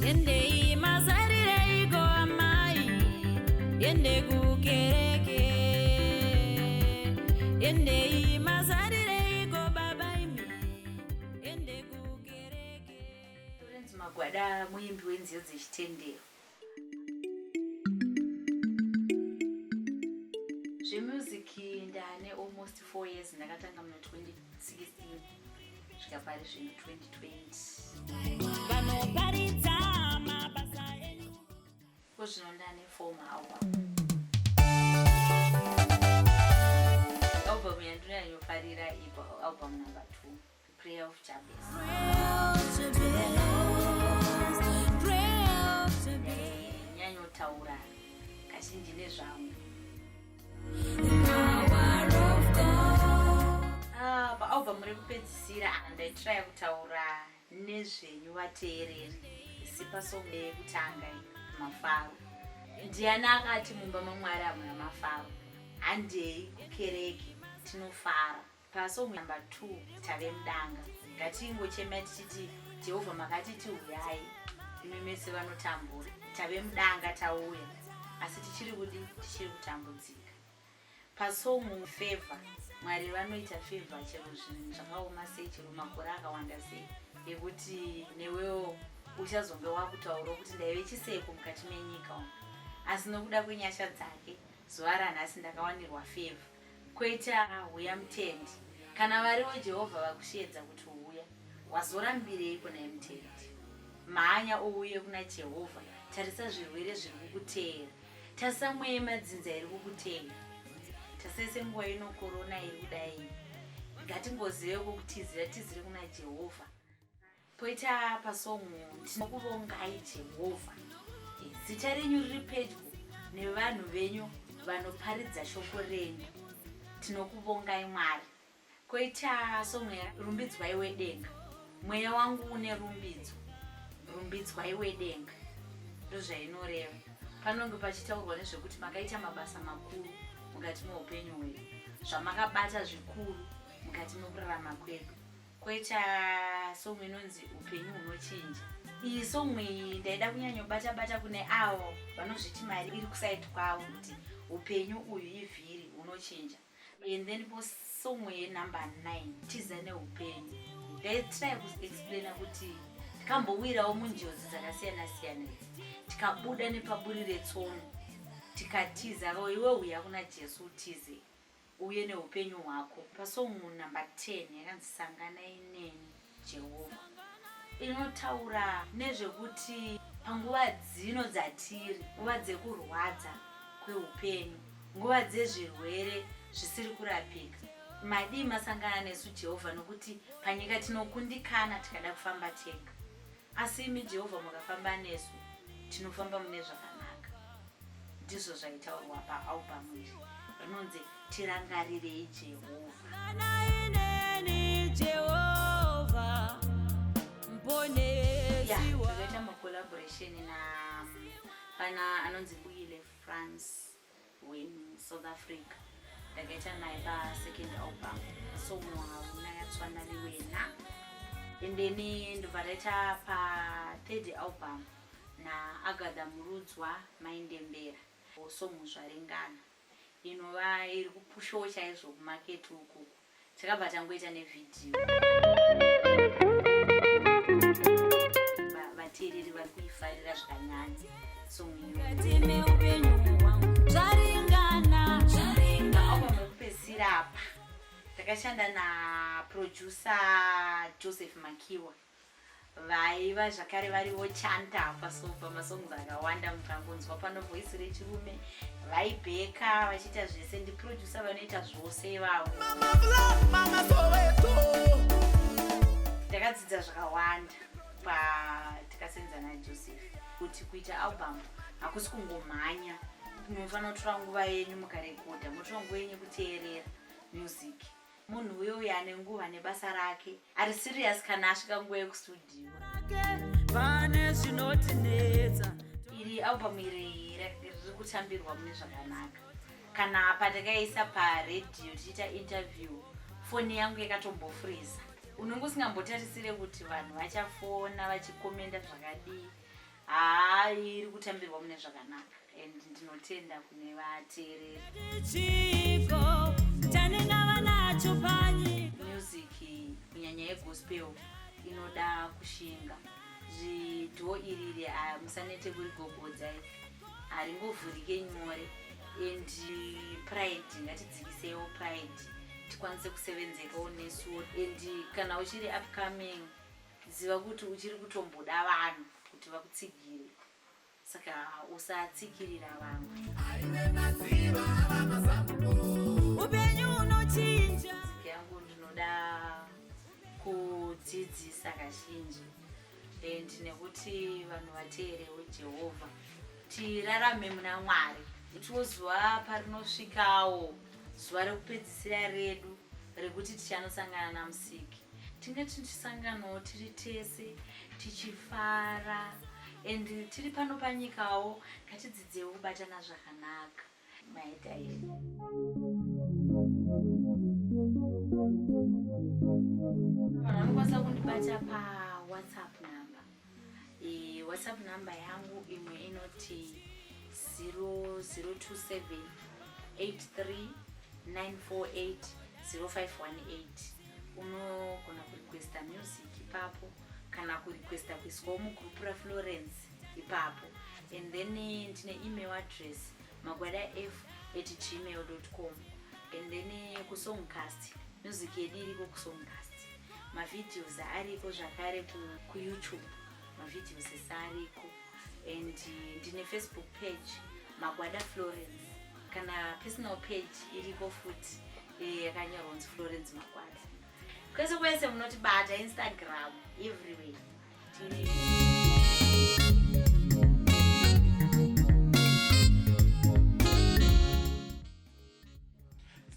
Endei mazarirei go amai, ende kukereke. Endei mazarirei go babaimi, ende kukereke. Florence Magwada muimbi wenziyo dzechitendero. Zvemusic ndane almost 4 years, ndakatanga muna 2016 kusvika pari zvino 2020. Vanoparidza mabasa enyu. Kozvino ndane 4 album. Album yandinyanyofarira album number 2, Prayer of Jabez. Nyanyotaura kazhinji nezvangu. Album rekupedzisira ndaitrai kutaura nezvenyu vateereri. Sipa song yekutanga mafaro. Ndiani akati mumba maMwari hamuna mafaro. Handei kukereke tinofara. Pasong number 2 tave mudanga. Ngatingochema tichiti Jehovha makati tiuyai. Imi mese vanotambura. Tave mudanga tauya. Asi tichiri kutambudzika. Pasong favor. Mwari vanoita favor chero zvinhu zvakaoma sei, chero makore akawanda sei, yekuti newewo uchazonge wakutaura kuti ndaive chiseko mukati menyika umu. Asi nokuda kwenyasha dzake zuva ranhasi ndakawanirwa favor. Koita uya mutendi. Kana variwo Jehovha vakushiedza kuti uya, wazorambireiko naye mutendi? Mhanya ouye kuna Jehovha. Tarisa zvirwere zviri kukuteera. Tarisa mweya madzinza iri kukuteera. Tasese nguva ino corona iri kudai. Ngatingozive kutizire kuna Jehovha. Poita pasongo tinokuvongai Jehovha. Zita renyu riri pedyo nevanhu venyu vanoparidza shoko renyu. Tinokuvongai Mwari. Koita songo rumbidzwai wedenga. Mweya wangu une rumbidzo. Rumbidzwai wedenga. Ndozvainoreva. Panonge pachitaurwa nezvekuti makaita mabasa makuru mukati meupenyu hwedu, zvamakabata zvikuru mukati mekurarama kwedu. Koita somwe inonzi upenyu hunochinja. Iyi somwe ndaida kunyanyobata kune avo vanozviti mari iri kusaiti kwavo kuti upenyu uyu ivhiri hunochinja. And then somwe number 9 tiza neupenyu. Ndaitrai kuexplaina kuti tikambowirawo munjodzi dzakasiyana-siyana idzi, tikabuda nepaburi retsono, tikatiza iwe uya kuna Jesu utize uye neupenyu hwako. Pasongo number 10 yakanzi sanganai neni Jehovha. Inotaura nezvekuti panguva dzino dzatiri, nguva dzekurwadza kweupenyu, nguva dzezvirwere zvisiri kurapika, madii masangana nesu Jehovha, nokuti panyika tinokundikana tikada kufamba tega. Asi imi Jehovha mukafamba nesu, tinofamba mune zvakanaka. Ndizvo zvaitaurwa paalbum iri rinonzi Tirangarirei Jehovha. Ndakaita macollaboration pana anonzi Florence Magwada South Africa. Ndakaita naye pa-second album somwe unayatswana liwena. And then ndobva ndaita pa-third album naAgada Murudzwa Maindembera somwe zvaringana, inova iri kupushawo chaizvo kumaketi uku. Takabva tangoita nevhidhiyo. Vateereri vari kuifarira zvakanyanya somwe album yekupedzisira apa takashanda naproducer Joseph Makiwa. Vaiva zvakare variwo chanta pamasongs akawanda mukangonzwa pano voice rechirume, vaibheka vachiita zvese. Ndiproducer vanoita zvose ivavo. Ndakadzidza zvakawanda tikasenza naJoseph kuti kuita album hakusi kungomhanya. Munofanira kutora nguva yenyu mukarekodha, munotora nguva yenyu kuteerera music. Munhu uyo ane nguva nebasa rake, ari serious kana asvika nguva yekustudio. Iri album iri riri kutambirwa mune zvakanaka. Kana patakaisa paredhiyo tichiita interview, foni yangu yakatombofreeza. Unonge usingambotarisire kuti vanhu vachafona vachikomenda zvakadii. iri kutambirwa mune zvakanaka and ndinotenda kune vateereri. Music kunyanya yegospel inoda kushinga zvidho iriri musanete kurigogodza haringovhurike nyore and pride ngatidzikisewo pride tikwanise kusevenzekawo nesuwo and kana uchiri upcoming ziva kuti uchiri kutomboda vanhu kuti vakutsigire saka usatsikirira vamwe. Upenyu unochinja yangu ndinoda kudzidzisa kazhinji and nekuti vanhu vateerewo Jehovha tirarame muna Mwari itiwo zuva parinosvikawo zuva rekupedzisira redu rekuti tichanosangana namusiki tingati tisanganawo tiri tese tichifara and tiri pano panyikawo ngatidzidzewo kubatana zvakanaka maita edu. Vanokwanisa kundibata paWhatsApp number. WhatsApp number yangu imwe inoti 0027 83 948 0518. Unogona kurequesta music ipapo kana kurequesta kuiswawo mugroup raFlorence ipapo and then ndine email address magwada@gmail.com and then kusongcast music yedu iriko kusongcast mavideos ariko zvakare kuYouTube mavideos ariko and ndine Facebook page Magwada Florence kana personal page iriko futi yakanyorwa Florence Magwada. Kwese munotibata Instagram everywhere.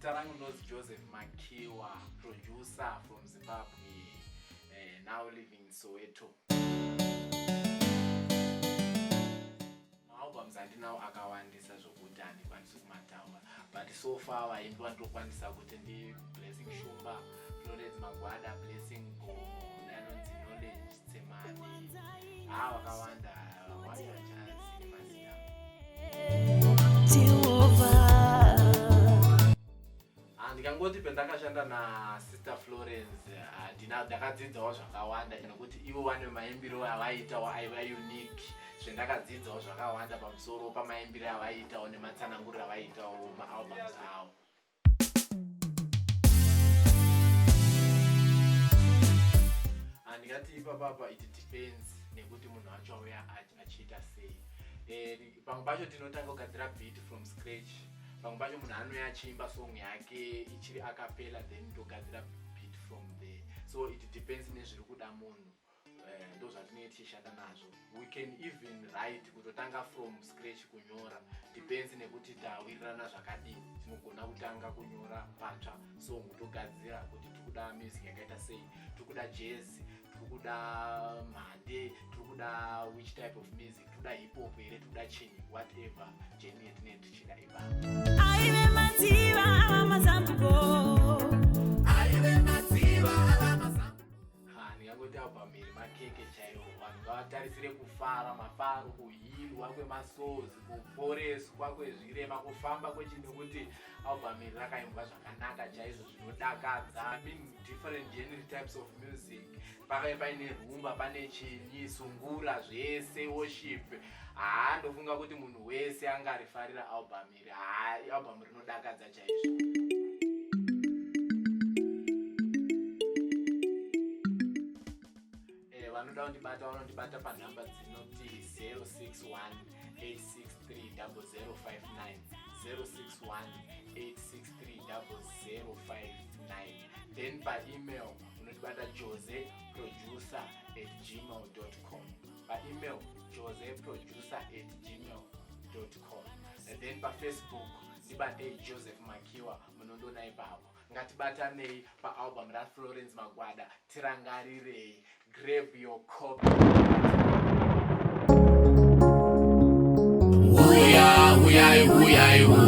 Tarangu knows Joseph Makiwa, producer from Zimbabwe, now living in Soweto. Albums andinawo akawandisa zvokuti handikwanisi kumataura, but so far vaimbi vandokwanisa kuti ndi Blessing Shumba, Florence Magwada, Blessing Gomo, nanonzi Knowledge Tsemani, vakawanda vachazi mazina. Ndikangoti pendakashanda naSister Florence ndakadzidzawo zvakawanda nekuti ivo vane maimbiro avaitawo aiva unique zvendakadzidzawo zvakawanda pamusoro pamaimbiro avaitawo nematsananguriro avaitawo maalbums avo. Ndingati ipapapa it depends nekuti munhu wacho auya achiita sei. Pamwe pacho tinotanga kugadzira beat from scratch, pamwe pacho munhu anouya achiimba song yake ichiri acapella then togadzira beat from there, so it depends nezviri kuda munhu. Ndo zvatinenge tichishanda nazvo. We can even write kutotanga from scratch kunyora, depends nekuti tawirirana zvakadini. Tinogona kutanga kunyora patsva song togadzira kuti tikuda music yakaita sei, tikuda jazz, tikuda mhande, tikuda which type of music, tikuda hip hop here, tikuda chini, whatever journey yatinenge tichida ipapo. Aive madziva amazambuko, aive madziva amazambuko. Ndingangoti album iri makeke chaiwo, vanhu ngavatarisire kufara, mafaro, kuhilwa kwemasozi, kuporeswa kwezvirema, kufamba kwechinhu, kuti album iri rakaimbwa zvakanaka chaizvo zvinodakadza, different genre types of music, paine rumba, pane chinyi, sungura, zvese worship. Ndofunga kuti munhu wese angarifarira album iri. Album rinodakadza chaizvo. Vanoda kundibata vanondibata panhamba dzinoti 061 863 0059, 061 863 0059. Then by email unondibata joseproducer@gmail.com, by email joseproducer@gmail.com. And then by Facebook ndibate Joseph Makiwa, munondoona ipapo. Ngatibatanei paalbum raFlorence Magwada, Tirangarirei. Grab your copy. Uya, uya, uya, uya.